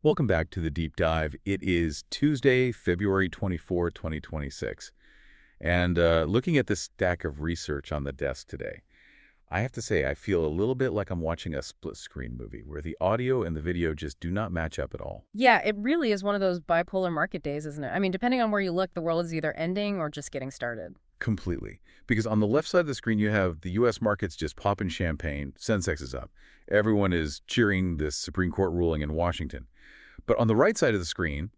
Welcome back to the Deep Dive. It is Tuesday, February 24, 2026. And looking at this stack of research on the desk today, I have to say I feel a little bit like I'm watching a split-screen movie where the audio and the video just do not match up at all. Yeah, it really is one of those bipolar market days, isn't it? I mean, depending on where you look, the world is either ending or just getting started. Completely. Because on the left side of the screen, you have the U.S. markets just popping champagne. Sensex is up. Everyone is cheering this Supreme Court ruling in Washington. But on the right side of the screen,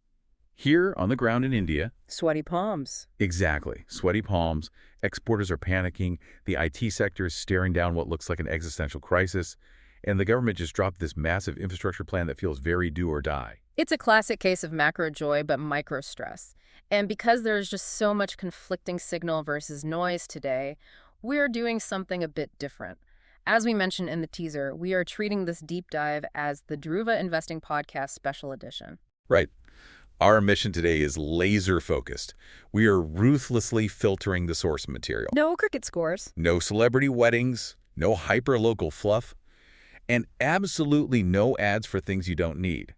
here on the ground in India... Sweaty palms. Exactly. Sweaty palms. Exporters are panicking. The IT sector is staring down what looks like an existential crisis. And the government just dropped this massive infrastructure plan that feels very do or die. It's a classic case of macro joy, but micro stress. And because there's just so much conflicting signal versus noise today, we're doing something a bit different. As we mentioned in the teaser, we are treating this deep dive as the Dhruva Investing Podcast Special Edition. Right. Our mission today is laser-focused. We are ruthlessly filtering the source material. No cricket scores. No celebrity weddings. No hyper-local fluff. And absolutely no ads for things you don't need.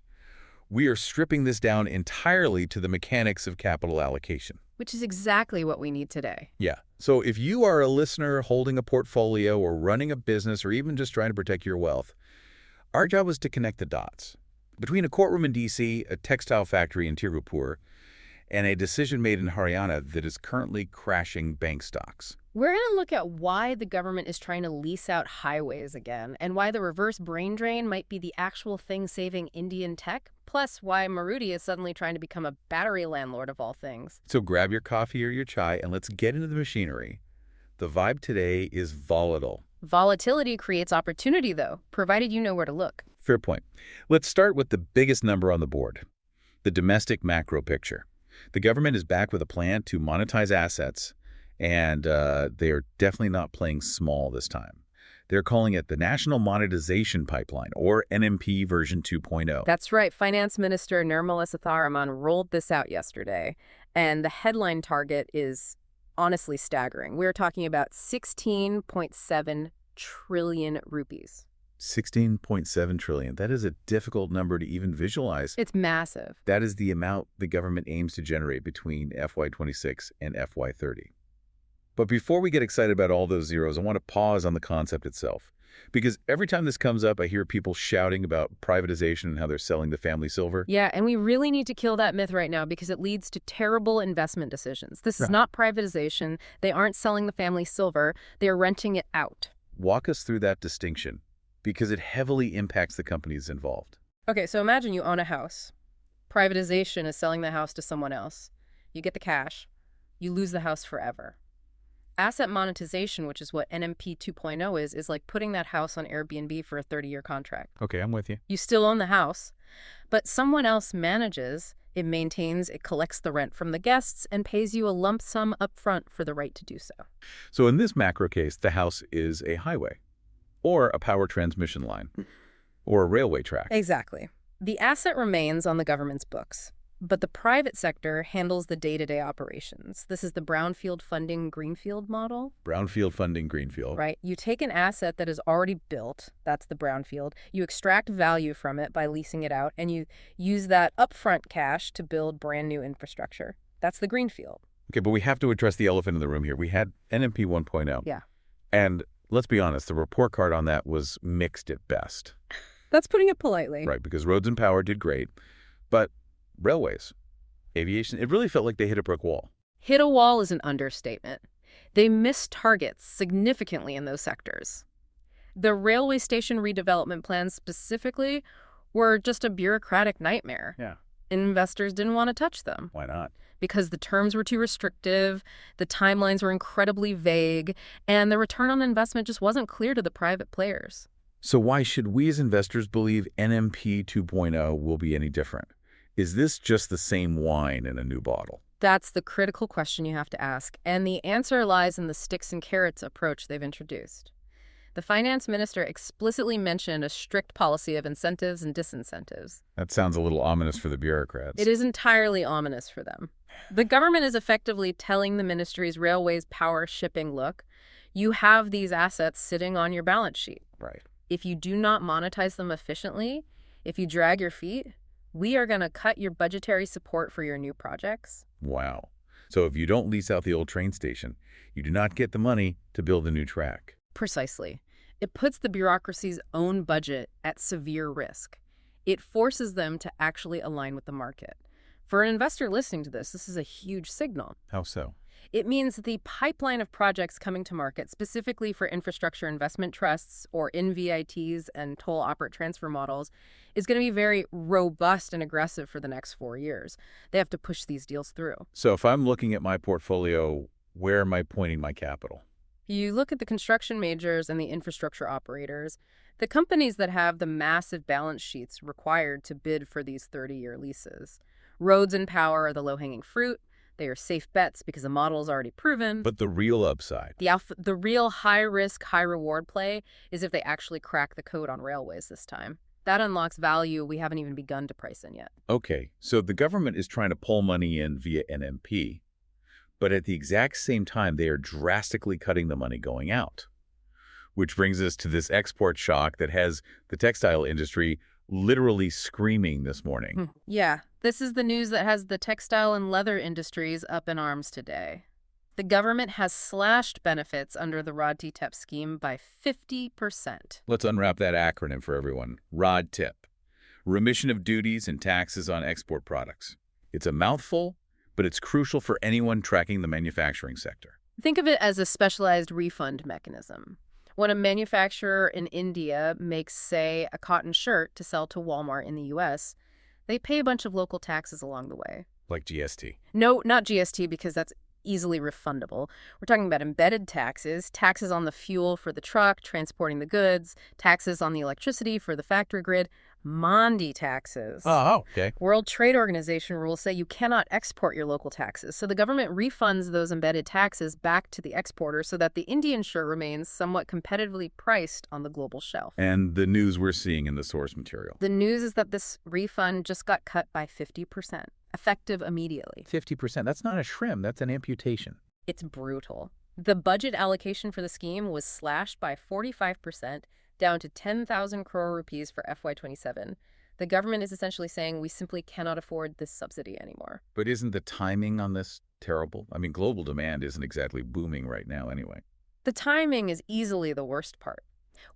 We are stripping this down entirely to the mechanics of capital allocation. Which is exactly what we need today. Yeah. So if you are a listener holding a portfolio or running a business or even just trying to protect your wealth, our job is to connect the dots. Between a courtroom in D.C., a textile factory in Tirupur, and a decision made in Haryana that is currently crashing bank stocks. We're going to look at why the government is trying to lease out highways again, and why the reverse brain drain might be the actual thing saving Indian tech, plus why Maruti is suddenly trying to become a battery landlord of all things. So grab your coffee or your chai and let's get into the machinery. The vibe today is volatile. Volatility creates opportunity, though, provided you know where to look. Fair point. Let's start with the biggest number on the board, the domestic macro picture. The government is back with a plan to monetize assets, and they are definitely not playing small this time. They're calling it the National Monetisation Pipeline, or NMP version 2.0. That's right. Finance Minister Nirmala Sitharaman rolled this out yesterday, and the headline target is honestly staggering. We're talking about 16.7 trillion rupees. 16.7 trillion. That is a difficult number to even visualize. It's massive. That is the amount the government aims to generate between FY26 and FY30. But before we get excited about all those zeros, I want to pause on the concept itself. Because every time this comes up, I hear people shouting about privatization and how they're selling the family silver. Yeah, and we really need to kill that myth right now because it leads to terrible investment decisions. This is not privatization. They aren't selling the family silver. They are renting it out. Walk us through that distinction, because it heavily impacts the companies involved. Okay, so imagine you own a house. Privatization is selling the house to someone else. You get the cash. You lose the house forever. Asset monetization, which is what NMP 2.0 is like putting that house on Airbnb for a 30-year contract. Okay, I'm with you. You still own the house, but someone else manages, it maintains, it collects the rent from the guests, and pays you a lump sum upfront for the right to do so. So in this macro case, the house is a highway, or a power transmission line, or a railway track. Exactly. The asset remains on the government's books, but the private sector handles the day-to-day operations. This is the brownfield funding greenfield model. Brownfield funding greenfield. Right. You take an asset that is already built, that's the brownfield, you extract value from it by leasing it out, and you use that upfront cash to build brand new infrastructure. That's the greenfield. Okay, but we have to address the elephant in the room here. We had NMP 1.0. Yeah. And let's be honest, the report card on that was mixed at best. That's putting it politely. Right, because roads and power did great, but railways, aviation, it really felt like they hit a brick wall. Hit a wall is an understatement. They missed targets significantly in those sectors. The railway station redevelopment plans specifically were just a bureaucratic nightmare. Yeah. Investors didn't want to touch them. Why not? Because the terms were too restrictive, the timelines were incredibly vague, and the return on investment just wasn't clear to the private players. So why should we as investors believe NMP 2.0 will be any different? Is this just the same wine in a new bottle? That's the critical question you have to ask, and the answer lies in the sticks and carrots approach they've introduced. The finance minister explicitly mentioned a strict policy of incentives and disincentives. That sounds a little ominous for the bureaucrats. It is entirely ominous for them. The government is effectively telling the ministry's railways, power, shipping, look, you have these assets sitting on your balance sheet. Right. If you do not monetize them efficiently, if you drag your feet, We are going to cut your budgetary support for your new projects. Wow. So if you don't lease out the old train station, you do not get the money to build a new track. Precisely. It puts the bureaucracy's own budget at severe risk. It forces them to actually align with the market. For an investor listening to this is a huge signal. How so? It means the pipeline of projects coming to market, specifically for infrastructure investment trusts or NVITs and toll operate transfer models, is going to be very robust and aggressive for the next 4 years. They have to push these deals through. So if I'm looking at my portfolio, where am I pointing my capital? You look at the construction majors and the infrastructure operators, the companies that have the massive balance sheets required to bid for these 30-year leases. Roads and power are the low-hanging fruit. They are safe bets because the model is already proven. But the real upside. The real high-risk, high-reward play is if they actually crack the code on railways this time. That unlocks value we haven't even begun to price in yet. Okay, so the government is trying to pull money in via NMP, but at the exact same time, they are drastically cutting the money going out. Which brings us to this export shock that has the textile industry literally screaming this morning. Yeah, this is the news that has the textile and leather industries up in arms today. The government has slashed benefits under the ROD-TEP scheme by 50%. Let's unwrap that acronym for everyone. ROD-TEP. Remission of duties and taxes on export products. It's a mouthful, but it's crucial for anyone tracking the manufacturing sector. Think of it as a specialized refund mechanism. When a manufacturer in India makes, say, a cotton shirt to sell to Walmart in the U.S., they pay a bunch of local taxes along the way. Like GST. No, not GST, because that's easily refundable. We're talking about embedded taxes, taxes on the fuel for the truck transporting the goods, taxes on the electricity for the factory grid, Mondi taxes. Oh, okay. World Trade Organization rules say you cannot export your local taxes, so the government refunds those embedded taxes back to the exporter so that the Indian shirt remains somewhat competitively priced on the global shelf. And the news we're seeing in the source material. The news is that this refund just got cut by 50%, effective immediately. 50%, that's not a shrim, that's an amputation. It's brutal. The budget allocation for the scheme was slashed by 45%, down to 10,000 crore rupees for FY27. The government is essentially saying we simply cannot afford this subsidy anymore. But isn't the timing on this terrible? I mean, global demand isn't exactly booming right now anyway. The timing is easily the worst part.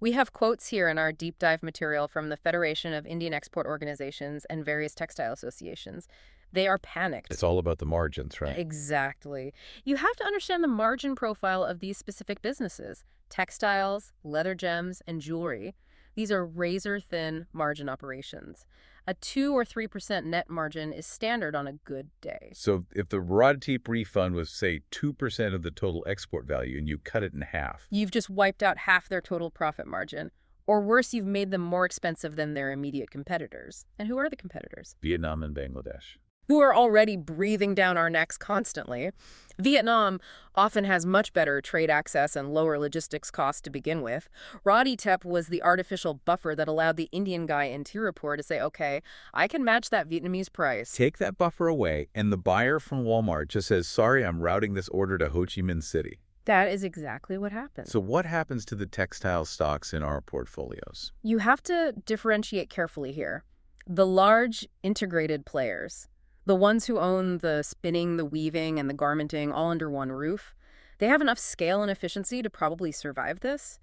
We have quotes here in our deep dive material from the Federation of Indian Export Organizations and various textile associations. They are panicked. It's all about the margins, right? Exactly. You have to understand the margin profile of these specific businesses. Textiles, leather gems, and jewelry. These are razor-thin margin operations. A 2 or 3% net margin is standard on a good day. So if the ROD-TEP refund was, say, 2% of the total export value and you cut it in half, you've just wiped out half their total profit margin. Or worse, you've made them more expensive than their immediate competitors. And who are the competitors? Vietnam and Bangladesh. Who are already breathing down our necks constantly. Vietnam often has much better trade access and lower logistics costs to begin with. ROD-TEP was the artificial buffer that allowed the Indian guy in Tirupur to say, okay, I can match that Vietnamese price. Take that buffer away, and the buyer from Walmart just says, sorry, I'm routing this order to Ho Chi Minh City. That is exactly what happens. So what happens to the textile stocks in our portfolios? You have to differentiate carefully here. The large integrated players, the ones who own the spinning, the weaving, and the garmenting all under one roof, they have enough scale and efficiency to probably survive this.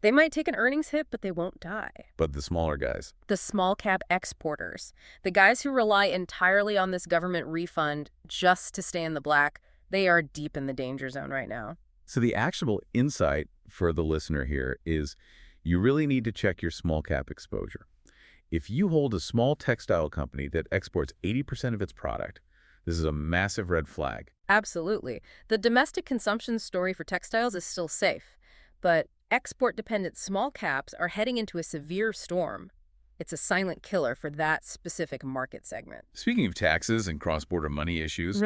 They might take an earnings hit, but they won't die. But the smaller guys? The small cap exporters, the guys who rely entirely on this government refund just to stay in the black, they are deep in the danger zone right now. So the actionable insight for the listener here is you really need to check your small cap exposure. If you hold a small textile company that exports 80% of its product, this is a massive red flag. Absolutely. The domestic consumption story for textiles is still safe, but export-dependent small caps are heading into a severe storm. It's a silent killer for that specific market segment. Speaking of taxes and cross-border money issues,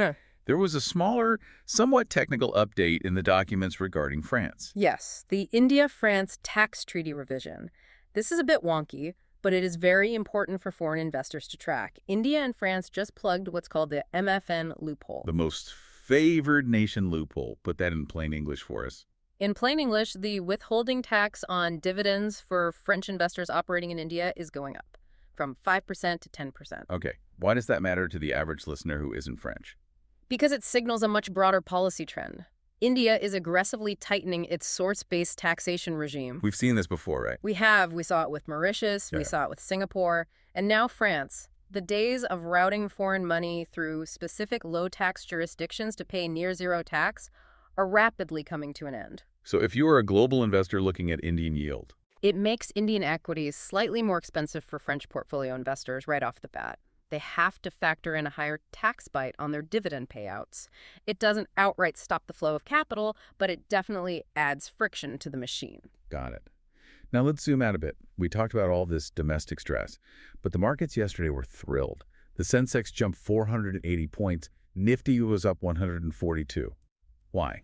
there was a smaller, somewhat technical update in the documents regarding France. Yes, the India-France tax treaty revision. This is a bit wonky, but it is very important for foreign investors to track. India and France just plugged what's called the MFN loophole. The most favored nation loophole. Put that in plain English for us. In plain English, the withholding tax on dividends for French investors operating in India is going up from 5% to 10%. Okay, why does that matter to the average listener who isn't French? Because it signals a much broader policy trend. India is aggressively tightening its source-based taxation regime. We've seen this before, right? We saw it with Mauritius, we saw it with Singapore, and now France. The days of routing foreign money through specific low-tax jurisdictions to pay near-zero tax are rapidly coming to an end. So if you are a global investor looking at Indian yield, It makes Indian equities slightly more expensive for French portfolio investors right off the bat. They have to factor in a higher tax bite on their dividend payouts. It doesn't outright stop the flow of capital, but it definitely adds friction to the machine. got it. Now let's zoom out a bit. We talked about all this domestic stress, but the markets yesterday were thrilled. The Sensex jumped 480 points. Nifty was up 142. Why?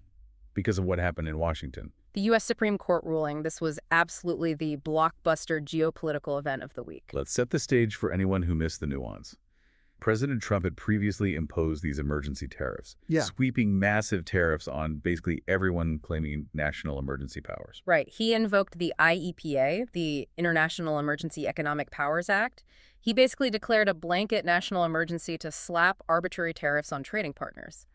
Because of what happened in Washington. The U.S. Supreme Court ruling, this was absolutely the blockbuster geopolitical event of the week. Let's set the stage for anyone who missed the nuance. President Trump had previously imposed these emergency tariffs, sweeping massive tariffs on basically everyone claiming national emergency powers. Right. He invoked the IEPA, the International Emergency Economic Powers Act. He basically declared a blanket national emergency to slap arbitrary tariffs on trading partners.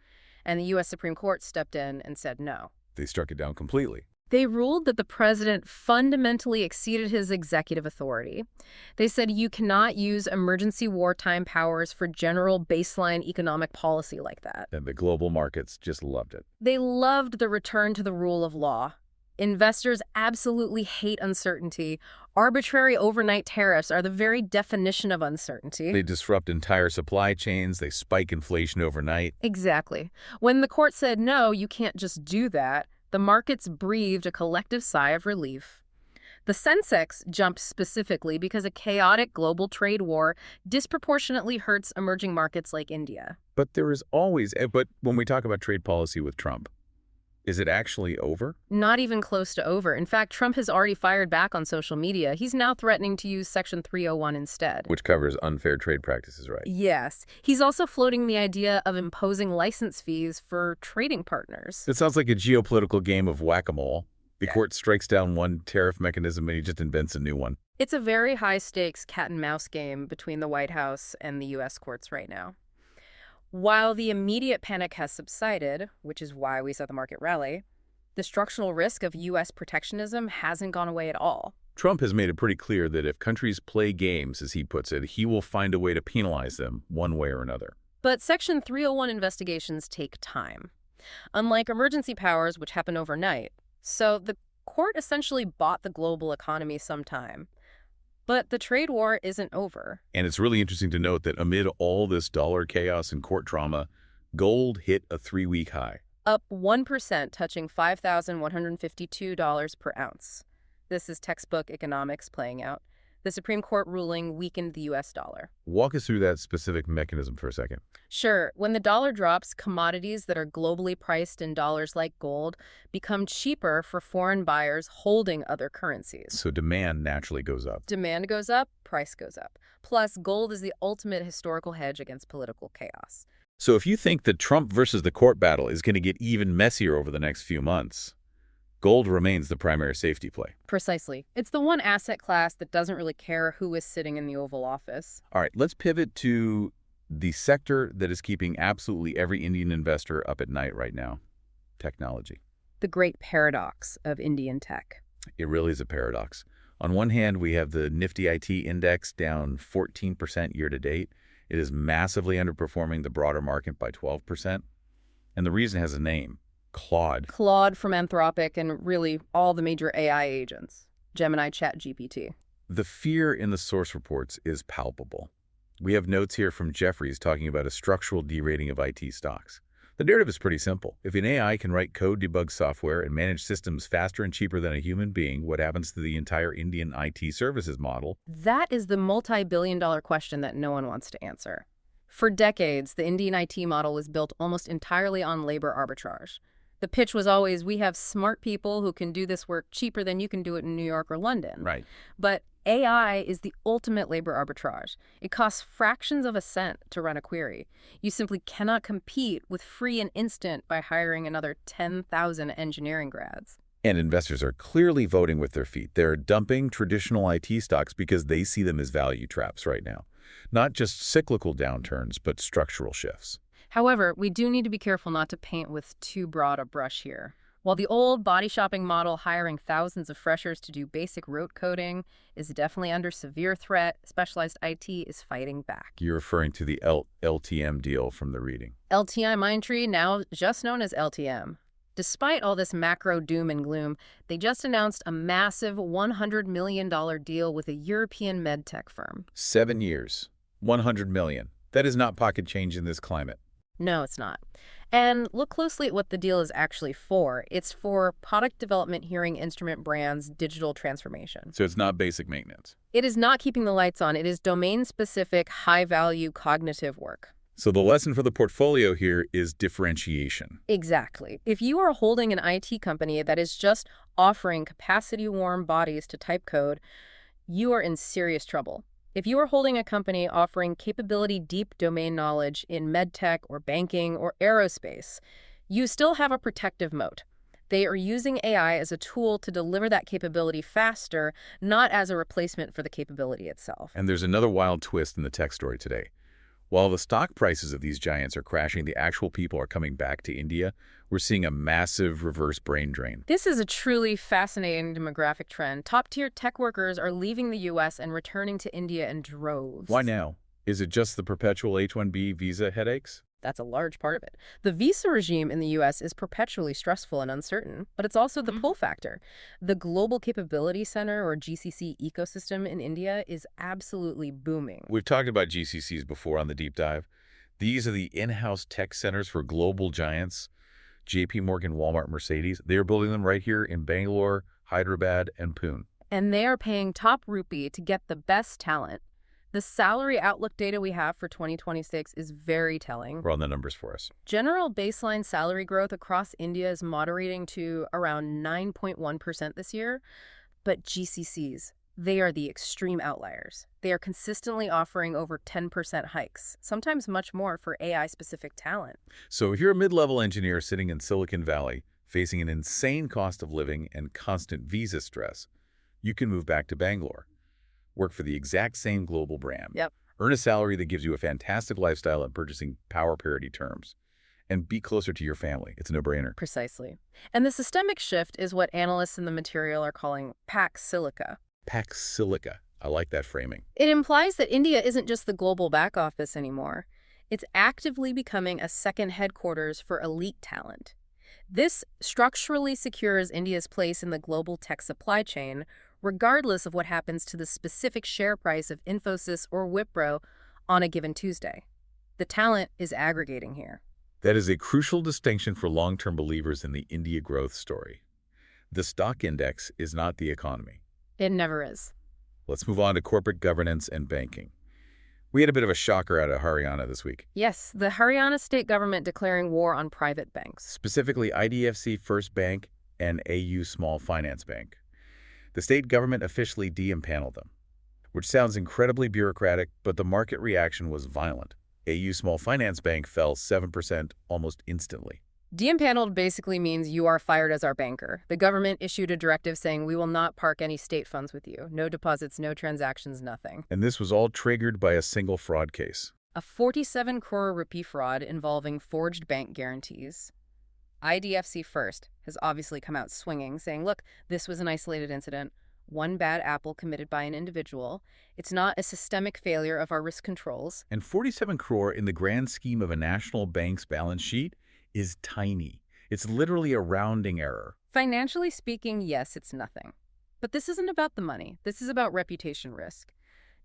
And the U.S. Supreme Court stepped in and said no. They struck it down completely. They ruled that the president fundamentally exceeded his executive authority. They said you cannot use emergency wartime powers for general baseline economic policy like that. And the global markets just loved it. They loved the return to the rule of law. Investors absolutely hate uncertainty. Arbitrary overnight tariffs are the very definition of uncertainty. They disrupt entire supply chains. They spike inflation overnight. Exactly. When the court said, no, you can't just do that, the markets breathed a collective sigh of relief. The Sensex jumped specifically because a chaotic global trade war disproportionately hurts emerging markets like India. But when we talk about trade policy with Trump, is it actually over? Not even close to over. In fact, Trump has already fired back on social media. He's now threatening to use Section 301 instead. Which covers unfair trade practices, right? Yes. He's also floating the idea of imposing license fees for trading partners. It sounds like a geopolitical game of whack-a-mole. The court strikes down one tariff mechanism and he just invents a new one. It's a very high-stakes cat-and-mouse game between the White House and the U.S. courts right now. While the immediate panic has subsided, which is why we saw the market rally, the structural risk of U.S. protectionism hasn't gone away at all. Trump has made it pretty clear that if countries play games, as he puts it, he will find a way to penalize them one way or another. But Section 301 investigations take time, unlike emergency powers, which happen overnight. So the court essentially bought the global economy some time. But the trade war isn't over. And it's really interesting to note that amid all this dollar chaos and court drama, gold hit a 3-week high. Up 1%, touching $5,152 per ounce. This is textbook economics playing out. The Supreme Court ruling weakened the U.S. dollar. Walk us through that specific mechanism for a second. Sure. When the dollar drops, commodities that are globally priced in dollars like gold become cheaper for foreign buyers holding other currencies. So demand naturally goes up. Demand goes up, price goes up. Plus, gold is the ultimate historical hedge against political chaos. So if you think the Trump versus the court battle is going to get even messier over the next few months, gold remains the primary safety play. Precisely. It's the one asset class that doesn't really care who is sitting in the Oval Office. All right, let's pivot to the sector that is keeping absolutely every Indian investor up at night right now, technology. The great paradox of Indian tech. It really is a paradox. On one hand, we have the Nifty IT index down 14% year to date. It is massively underperforming the broader market by 12%. And the reason has a name. Claude. Claude from Anthropic and really all the major AI agents. Gemini, ChatGPT. The fear in the source reports is palpable. We have notes here from Jefferies talking about a structural derating of IT stocks. The narrative is pretty simple. If an AI can write code, debug software, and manage systems faster and cheaper than a human being, what happens to the entire Indian IT services model? That is the multi-billion-dollar question that no one wants to answer. For decades, the Indian IT model was built almost entirely on labor arbitrage. The pitch was always, we have smart people who can do this work cheaper than you can do it in New York or London. Right. But AI is the ultimate labor arbitrage. It costs fractions of a cent to run a query. You simply cannot compete with free and instant by hiring another 10,000 engineering grads. And investors are clearly voting with their feet. They're dumping traditional IT stocks because they see them as value traps right now. Not just cyclical downturns, but structural shifts. However, we do need to be careful not to paint with too broad a brush here. While the old body shopping model hiring thousands of freshers to do basic rote coding is definitely under severe threat, specialized IT is fighting back. You're referring to the LTM deal from the reading. LTI Mindtree, now just known as LTM. Despite all this macro doom and gloom, they just announced a massive $100 million deal with a European medtech firm. 7 years, 100 million. That is not pocket change in this climate. No, it's not. And look closely at what the deal is actually for. It's for product development hearing instrument brands' digital transformation. So it's not basic maintenance. It is not keeping the lights on. It is domain-specific, high-value cognitive work. So the lesson for the portfolio here is differentiation. Exactly. If you are holding an IT company that is just offering capacity-warm bodies to type code, you are in serious trouble. If you are holding a company offering capability-deep domain knowledge in medtech or banking or aerospace, you still have a protective moat. They are using AI as a tool to deliver that capability faster, not as a replacement for the capability itself. And there's another wild twist in the tech story today. While the stock prices of these giants are crashing, the actual people are coming back to India. We're seeing a massive reverse brain drain. This is a truly fascinating demographic trend. Top-tier tech workers are leaving the U.S. and returning to India in droves. Why now? Is it just the perpetual H-1B visa headaches? That's a large part of it. The visa regime in the U.S. is perpetually stressful and uncertain, but it's also the pull factor. The Global Capability Center, or GCC ecosystem in India, is absolutely booming. We've talked about GCCs before on the deep dive. These are the in-house tech centers for global giants, JP Morgan, Walmart, Mercedes. They are building them right here in Bangalore, Hyderabad, and Pune. And they are paying top rupee to get the best talent. The salary outlook data we have for 2026 is very telling. Run the numbers for us. General baseline salary growth across India is moderating to around 9.1% this year, but GCCs, they are the extreme outliers. They are consistently offering over 10% hikes, sometimes much more for AI-specific talent. So if you're a mid-level engineer sitting in Silicon Valley, facing an insane cost of living and constant visa stress, you can move back to Bangalore. Work for the exact same global brand. Yep. Earn a salary that gives you a fantastic lifestyle at purchasing power parity terms. And be closer to your family. It's a no-brainer. Precisely. And the systemic shift is what analysts in the material are calling Pax Silica. Pax Silica. I like that framing. It implies that India isn't just the global back office anymore. It's actively becoming a second headquarters for elite talent. This structurally secures India's place in the global tech supply chain, regardless of what happens to the specific share price of Infosys or Wipro on a given Tuesday. The talent is aggregating here. That is a crucial distinction for long-term believers in the India growth story. The stock index is not the economy. It never is. Let's move on to corporate governance and banking. We had a bit of a shocker out of Haryana this week. Yes, the Haryana state government declaring war on private banks. Specifically IDFC First Bank and AU Small Finance Bank. The state government officially de-empaneled them, which sounds incredibly bureaucratic, but the market reaction was violent. AU Small Finance Bank fell 7% almost instantly. De-empaneled basically means you are fired as our banker. The government issued a directive saying we will not park any state funds with you. No deposits, no transactions, nothing. And this was all triggered by a single fraud case. A 47 crore rupee fraud involving forged bank guarantees. IDFC First has obviously come out swinging, saying, look, this was an isolated incident, one bad apple committed by an individual. It's not a systemic failure of our risk controls. And 47 crore in the grand scheme of a national bank's balance sheet is tiny. It's literally a rounding error. Financially speaking, yes, it's nothing. But this isn't about the money. This is about reputation risk.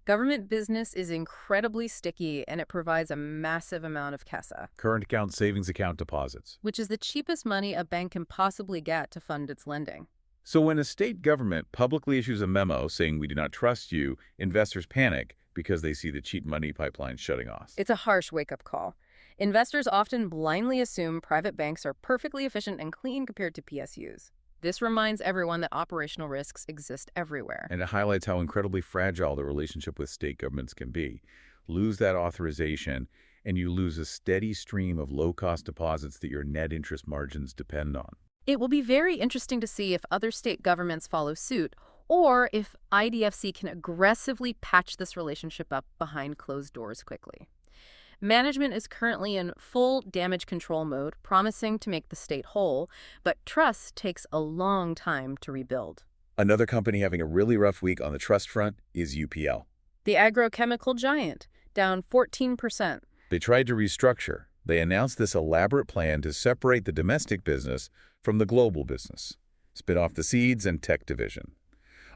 Government business is incredibly sticky, and it provides a massive amount of CASA. Current account savings account deposits. Which is the cheapest money a bank can possibly get to fund its lending. So when a state government publicly issues a memo saying we do not trust you, investors panic because they see the cheap money pipeline shutting off. It's a harsh wake-up call. Investors often blindly assume private banks are perfectly efficient and clean compared to PSUs. This reminds everyone that operational risks exist everywhere. And it highlights how incredibly fragile the relationship with state governments can be. Lose that authorization, and you lose a steady stream of low-cost deposits that your net interest margins depend on. It will be very interesting to see if other state governments follow suit or if IDFC can aggressively patch this relationship up behind closed doors quickly. Management is currently in full damage control mode, promising to make the state whole, but trust takes a long time to rebuild. Another company having a really rough week on the trust front is UPL. The agrochemical giant, down 14%. They tried to restructure. They announced this elaborate plan to separate the domestic business from the global business, spin off the seeds and tech division.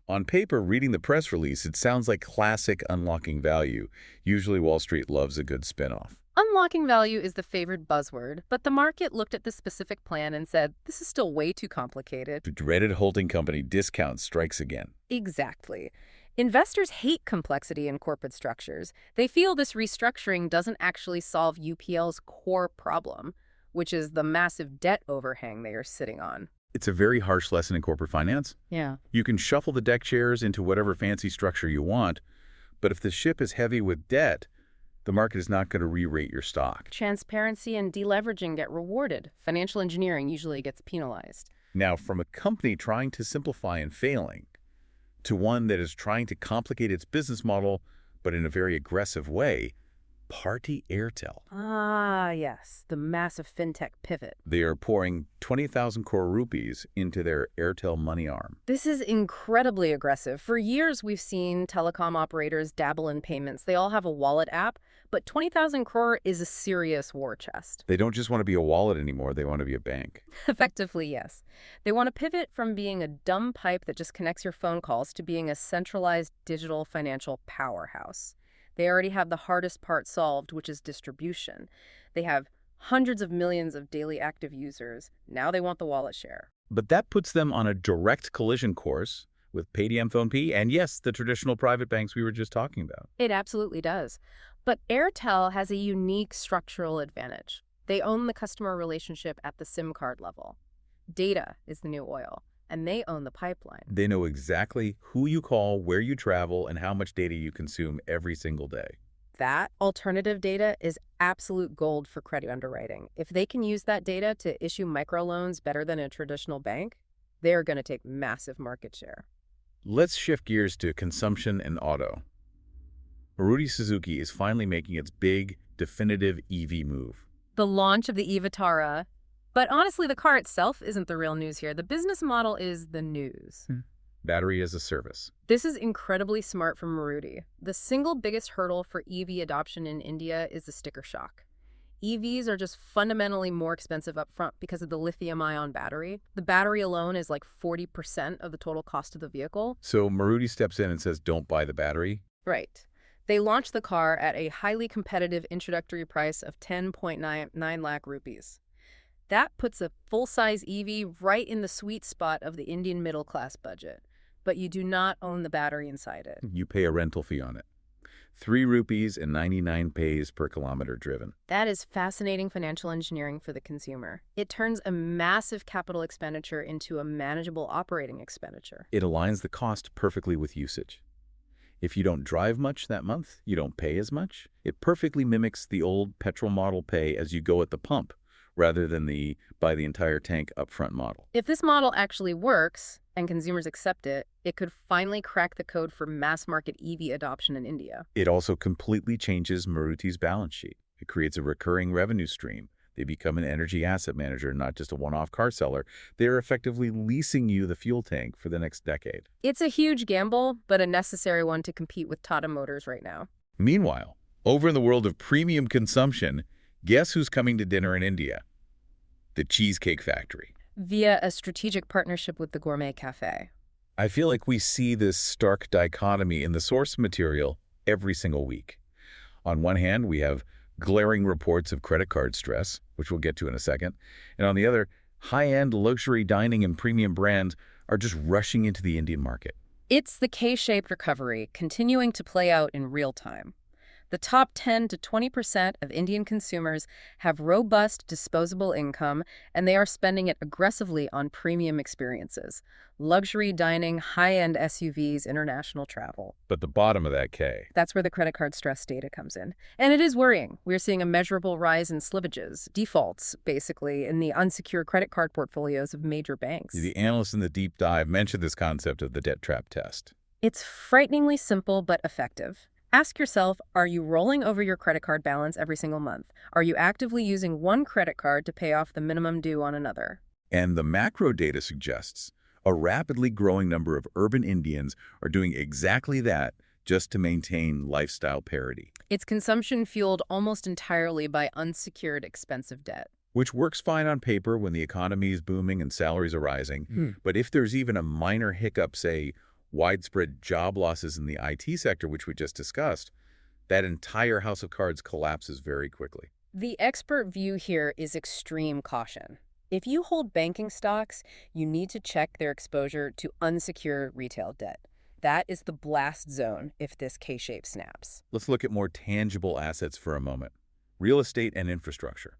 On paper, reading the press release, it sounds like classic unlocking value. Usually Wall Street loves a good spin-off. Unlocking value is the favored buzzword, but the market looked at this specific plan and said, this is still way too complicated. The dreaded holding company discount strikes again. Exactly. Investors hate complexity in corporate structures. They feel this restructuring doesn't actually solve UPL's core problem, which is the massive debt overhang they are sitting on. It's a very harsh lesson in corporate finance. Yeah. You can shuffle the deck chairs into whatever fancy structure you want, but if the ship is heavy with debt, the market is not going to re-rate your stock. Transparency and deleveraging get rewarded. Financial engineering usually gets penalized. Now, from a company trying to simplify and failing, to one that is trying to complicate its business model, but in a very aggressive way, Bharti Airtel. Ah, yes, the massive fintech pivot. They are pouring 20,000 crore rupees into their Airtel money arm. This is incredibly aggressive. For years, we've seen telecom operators dabble in payments. They all have a wallet app, but 20,000 crore is a serious war chest. They don't just want to be a wallet anymore, they want to be a bank. Effectively, yes. They want to pivot from being a dumb pipe that just connects your phone calls to being a centralized digital financial powerhouse. They already have the hardest part solved, which is distribution. They have hundreds of millions of daily active users. Now they want the wallet share. But that puts them on a direct collision course with Paytm, PhonePe, and yes, the traditional private banks we were just talking about. It absolutely does. But Airtel has a unique structural advantage. They own the customer relationship at the SIM card level. Data is the new oil, and they own the pipeline. They know exactly who you call, where you travel, and how much data you consume every single day. That alternative data is absolute gold for credit underwriting. If they can use that data to issue microloans better than a traditional bank, they're going to take massive market share. Let's shift gears to consumption and auto. Maruti Suzuki is finally making its big, definitive EV move. The launch of the Vitara. But honestly, the car itself isn't the real news here. The business model is the news. Battery as a service. This is incredibly smart from Maruti. The single biggest hurdle for EV adoption in India is the sticker shock. EVs are just fundamentally more expensive up front because of the lithium-ion battery. The battery alone is like 40% of the total cost of the vehicle. So Maruti steps in and says, don't buy the battery? Right. They launched the car at a highly competitive introductory price of 10.9 lakh rupees. That puts a full-size EV right in the sweet spot of the Indian middle-class budget. But you do not own the battery inside it. You pay a rental fee on it. 3 rupees and 99 paise per kilometer driven. That is fascinating financial engineering for the consumer. It turns a massive capital expenditure into a manageable operating expenditure. It aligns the cost perfectly with usage. If you don't drive much that month, you don't pay as much. It perfectly mimics the old petrol model pay as you go at the pump, rather than the buy the entire tank upfront model. If this model actually works, and consumers accept it, it could finally crack the code for mass market EV adoption in India. It also completely changes Maruti's balance sheet. It creates a recurring revenue stream. They become an energy asset manager, not just a one-off car seller. They are effectively leasing you the fuel tank for the next decade. It's a huge gamble, but a necessary one to compete with Tata Motors right now. Meanwhile, over in the world of premium consumption, guess who's coming to dinner in India? The Cheesecake Factory. Via a strategic partnership with the Gourmet Cafe. I feel like we see this stark dichotomy in the source material every single week. On one hand, we have glaring reports of credit card stress, which we'll get to in a second. And on the other, high-end luxury dining and premium brands are just rushing into the Indian market. It's the K-shaped recovery continuing to play out in real time. The top 10 to 20% of Indian consumers have robust disposable income, and they are spending it aggressively on premium experiences: luxury dining, high-end SUVs, international travel. But the bottom of that K. That's where the credit card stress data comes in. And it is worrying. We're seeing a measurable rise in slippages, defaults, basically, in the unsecured credit card portfolios of major banks. The analysts in the deep dive mentioned this concept of the debt trap test. It's frighteningly simple but effective. Ask yourself, are you rolling over your credit card balance every single month? Are you actively using one credit card to pay off the minimum due on another? And the macro data suggests a rapidly growing number of urban Indians are doing exactly that just to maintain lifestyle parity. It's consumption fueled almost entirely by unsecured expensive debt. Which works fine on paper when the economy is booming and salaries are rising. But if there's even a minor hiccup, say, widespread job losses in the IT sector, which we just discussed, that entire house of cards collapses very quickly. The expert view here is extreme caution. If you hold banking stocks, you need to check their exposure to unsecured retail debt. That is the blast zone if this K-shape snaps. Let's look at more tangible assets for a moment. Real estate and infrastructure.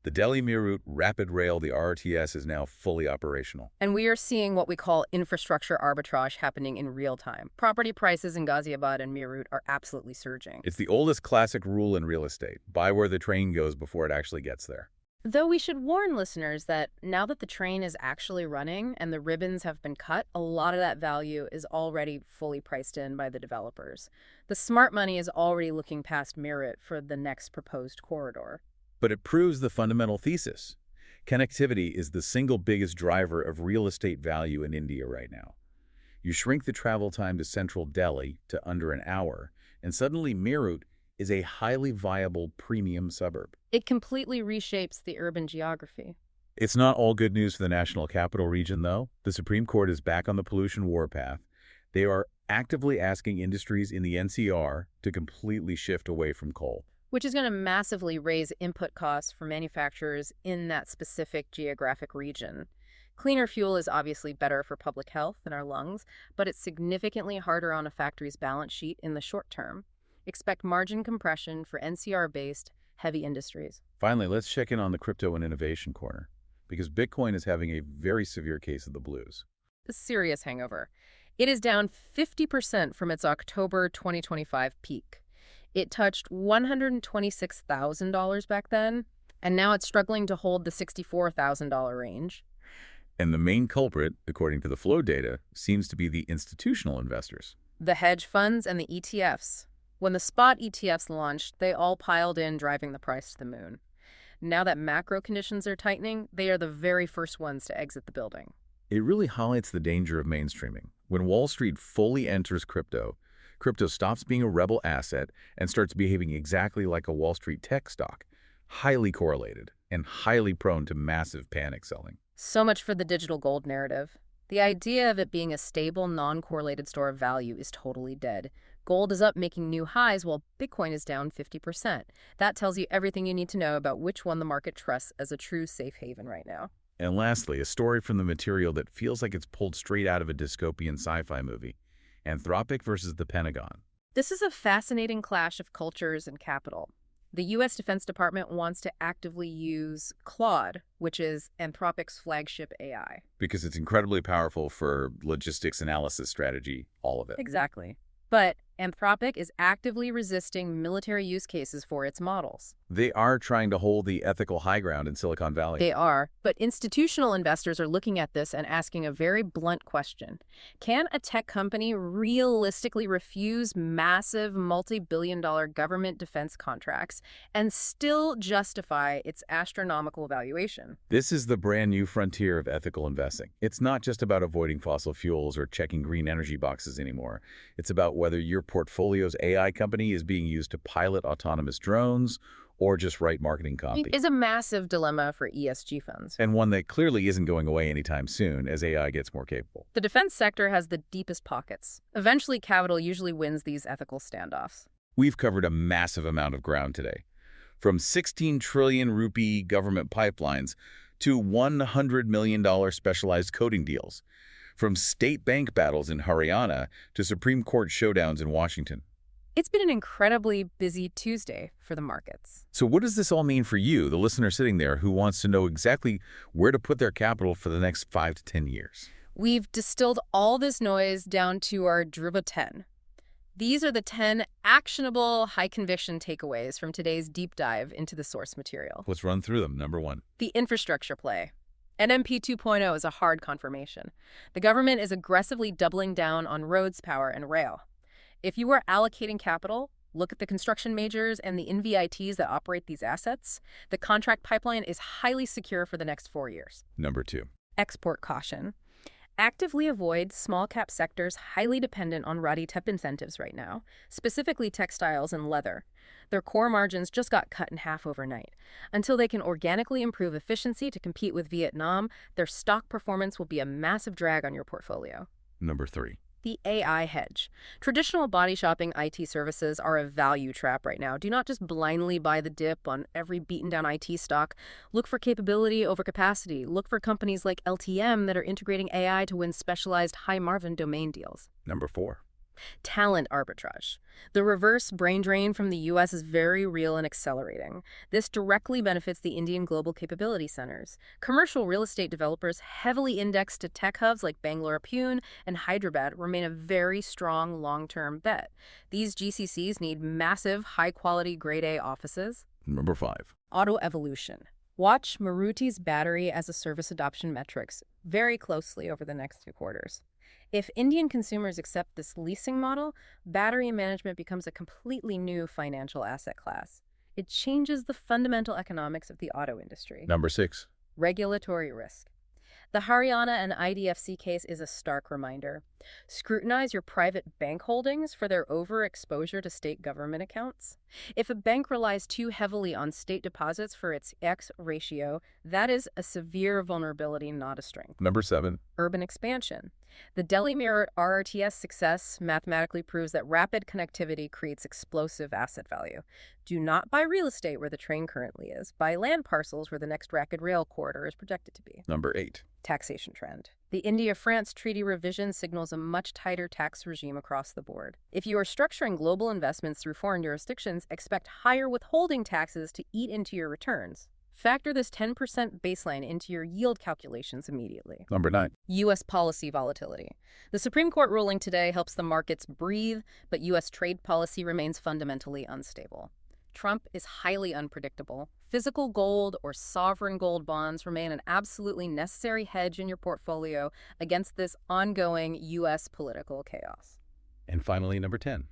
The Delhi-Meerut Rapid Rail, the RTS, is now fully operational. And we are seeing what we call infrastructure arbitrage happening in real time. Property prices in Ghaziabad and Meerut are absolutely surging. It's the oldest classic rule in real estate: buy where the train goes before it actually gets there. Though we should warn listeners that now that the train is actually running and the ribbons have been cut, a lot of that value is already fully priced in by the developers. The smart money is already looking past Meerut for the next proposed corridor. But it proves the fundamental thesis. Connectivity is the single biggest driver of real estate value in India right now. You shrink the travel time to central Delhi to under an hour, and suddenly Meerut is a highly viable premium suburb. It completely reshapes the urban geography. It's not all good news for the National Capital Region, though. The Supreme Court is back on the pollution warpath. They are actively asking industries in the NCR to completely shift away from coal, which is going to massively raise input costs for manufacturers in that specific geographic region. Cleaner fuel is obviously better for public health and our lungs, but it's significantly harder on a factory's balance sheet in the short term. Expect margin compression for NCR-based heavy industries. Finally, let's check in on the crypto and innovation corner, because Bitcoin is having a very severe case of the blues. A serious hangover. It is down 50% from its October 2025 peak. It touched $126,000 back then, and now it's struggling to hold the $64,000 range. And the main culprit, according to the flow data, seems to be the institutional investors. The hedge funds and the ETFs. When the spot ETFs launched, they all piled in, driving the price to the moon. Now that macro conditions are tightening, they are the very first ones to exit the building. It really highlights the danger of mainstreaming. When Wall Street fully enters crypto stops being a rebel asset and starts behaving exactly like a Wall Street tech stock, highly correlated and highly prone to massive panic selling. So much for the digital gold narrative. The idea of it being a stable, non-correlated store of value is totally dead. Gold is up, making new highs, while Bitcoin is down 50%. That tells you everything you need to know about which one the market trusts as a true safe haven right now. And lastly, a story from the material that feels like it's pulled straight out of a dystopian sci-fi movie: Anthropic versus the Pentagon. This is a fascinating clash of cultures and capital. The U.S. Defense Department wants to actively use Claude, which is Anthropic's flagship AI. Because it's incredibly powerful for logistics, analysis, strategy, all of it. Exactly. But Anthropic is actively resisting military use cases for its models. They are trying to hold the ethical high ground in Silicon Valley. They are, but institutional investors are looking at this and asking a very blunt question. Can a tech company realistically refuse massive multi-billion-dollar government defense contracts and still justify its astronomical valuation? This is the brand new frontier of ethical investing. It's not just about avoiding fossil fuels or checking green energy boxes anymore. It's about whether your portfolio's AI company is being used to pilot autonomous drones or just write marketing copy. It is a massive dilemma for ESG funds. And one that clearly isn't going away anytime soon as AI gets more capable. The defense sector has the deepest pockets. Eventually, capital usually wins these ethical standoffs. We've covered a massive amount of ground today. From 16 trillion rupee government pipelines to $100 million specialized coding deals. From state bank battles in Haryana to Supreme Court showdowns in Washington. It's been an incredibly busy Tuesday for the markets. So what does this all mean for you, the listener sitting there who wants to know exactly where to put their capital for the next 5 to 10 years? We've distilled all this noise down to our Druva 10. These are the 10 actionable, high-conviction takeaways from today's deep dive into the source material. Let's run through them. Number 1. The infrastructure play. NMP 2.0 is a hard confirmation. The government is aggressively doubling down on roads, power, and rail. If you are allocating capital, look at the construction majors and the NVITs that operate these assets. The contract pipeline is highly secure for the next 4 years. Number 2. Export caution. Actively avoid small-cap sectors highly dependent on RoDTEP incentives right now, specifically textiles and leather. Their core margins just got cut in half overnight. Until they can organically improve efficiency to compete with Vietnam, their stock performance will be a massive drag on your portfolio. Number 3. The AI hedge. Traditional body shopping IT services are a value trap right now. Do not just blindly buy the dip on every beaten-down IT stock. Look for capability over capacity. Look for companies like LTM that are integrating AI to win specialized high-margin domain deals. Number 4. Talent arbitrage. The reverse brain drain from the U.S. is very real and accelerating. This directly benefits the Indian Global Capability Centers. Commercial real estate developers heavily indexed to tech hubs like Bangalore, Pune, and Hyderabad remain a very strong long-term bet. These GCCs need massive, high-quality, grade A offices. Number 5. Auto evolution. Watch Maruti's battery as a service adoption metrics very closely over the next 2 quarters. If Indian consumers accept this leasing model, battery management becomes a completely new financial asset class. It changes the fundamental economics of the auto industry. Number 6. Regulatory risk. The Haryana and IDFC case is a stark reminder. Scrutinize your private bank holdings for their overexposure to state government accounts. If a bank relies too heavily on state deposits for its X ratio, that is a severe vulnerability, not a strength. Number 7. Urban expansion. The Delhi Mirror RRTS success mathematically proves that rapid connectivity creates explosive asset value. Do not buy real estate where the train currently is. Buy land parcels where the next rapid rail corridor is projected to be. Number 8. Taxation trend. The India-France treaty revision signals a much tighter tax regime across the board. If you are structuring global investments through foreign jurisdictions, expect higher withholding taxes to eat into your returns. Factor this 10% baseline into your yield calculations immediately. Number 9. U.S. policy volatility. The Supreme Court ruling today helps the markets breathe, but U.S. trade policy remains fundamentally unstable. Trump is highly unpredictable. Physical gold or sovereign gold bonds remain an absolutely necessary hedge in your portfolio against this ongoing U.S. political chaos. And finally, number 10.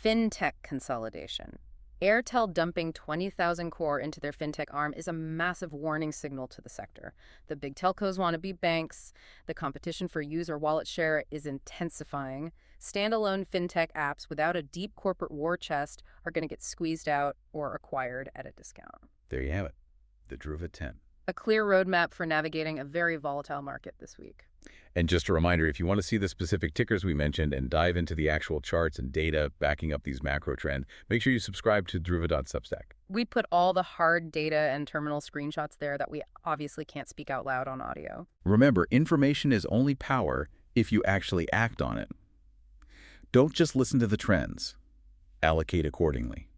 Fintech consolidation. Airtel dumping 20,000 crore into their fintech arm is a massive warning signal to the sector. The big telcos want to be banks. The competition for user wallet share is intensifying. Standalone fintech apps without a deep corporate war chest are going to get squeezed out or acquired at a discount. There you have it. The Druva 10. A clear roadmap for navigating a very volatile market this week. And just a reminder, if you want to see the specific tickers we mentioned and dive into the actual charts and data backing up these macro trends, make sure you subscribe to Druva.substack. We put all the hard data and terminal screenshots there that we obviously can't speak out loud on audio. Remember, information is only power if you actually act on it. Don't just listen to the trends. Allocate accordingly.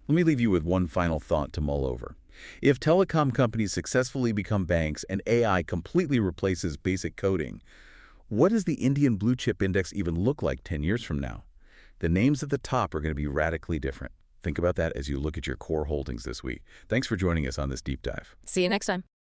Let me leave you with one final thought to mull over. If telecom companies successfully become banks and AI completely replaces basic coding, what does the Indian Blue Chip Index even look like 10 years from now? The names at the top are going to be radically different. Think about that as you look at your core holdings this week. Thanks for joining us on this deep dive. See you next time.